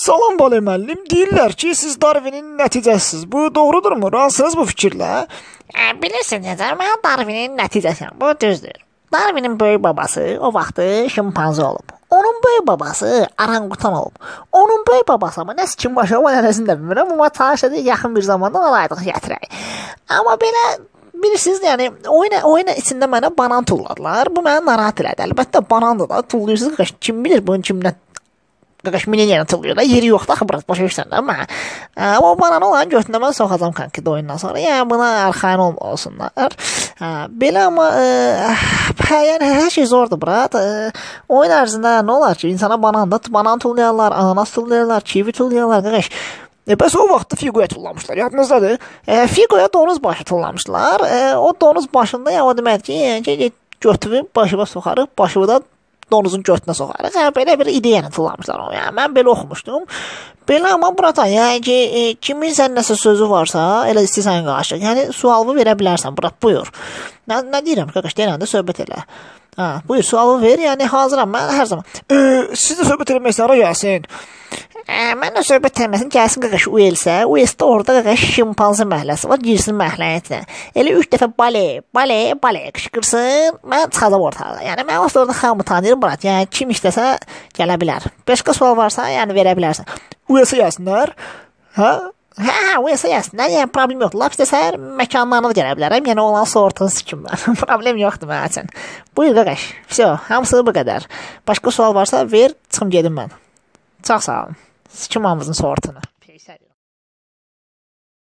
Salam Bale müəllim, deyirlər ki, siz Darwinin nəticəsiz. Bu doğrudurmu? Razısınız bu fikirlə? Bilirsin necə, mən Darwinin nəticəsiyəm. Bu düzdür. Darwinin böyük babası o vaxtı şimpanze olub. Onun böyük babası orangutan olub. Onun böyük babası ama nəsə kim başa var, nəsini də bilmirəm. Amma tarixdə yaxın bir zamanda alaydıq gətirək. Amma belə bilirsiniz, yəni oyun içində mənə banan tulladılar. Bu məni narahat elədi. Əlbəttə banandır da, tullayırsınız. Kim bilir bunun kimdən minə yenə tulluyur da, yeri yoxdur axı, biraz başa düşsən də mən. Amma o bananı olan götündə mən soxacam konkret oyundan sonra. Yəni buna arxayın olsunlar. Belə amma yəni hər şey zordur brat. Oyun ərzində nə olar ki, insana banan tullayarlar, ananas tullayarlar, kivi tullayarlar, qardaş. Bəs o vaxtda fiqoya tullamışlar, yadınızdadır. Fiqoya donuz başı tullamışlar. O donuz başında ya o demək ki, götürüb başıma soxarıq, başımı da donuzun götünə soxarıq. Belə bir ideyanı tullamışlar onu. Yəni mən belə oxumuşdum. Belə amma burada yəni ki, kimin sən nəsə sözü varsa, elə istəyirsən qarşı. Yəni sualını verə bilərsən, bura buyur. Nə deyirəm, qardaş, deyirəm də söhbət elə. Buyur, sualını ver, yəni hazıram mən hər zaman. Siz də söhbət eləmək ara gəlsin. Mən də söhbət eləməsin, gəlsin qardaş Uelsə. Uelsdə orada qardaş şimpanze məhəlləsi var, girsin məhəllənin içinə. Elə 3 dəfə bale qışqırsın, mən çıxacam ortalığa. Yəni mən orada hamı tanıyırım, brat. Yəni kim istəsə gələ bilər. Başqa sual varsa, yəni verə bilərsən. Uelsə gəlsinlər. Uelsə gəlsinlər. Yəni problem yoxdur. Lap istəsər məkanlarına da gələ bilərəm. Yəni olan sortunu sikim mən. Problem yoxdur mənim üçün. Buyur qardaş. Vəsə, hamısı bu qədər. Başqa sual varsa ver, çıxım gedim mən. Çox sağ olun. Sikim hamımızın sortunu.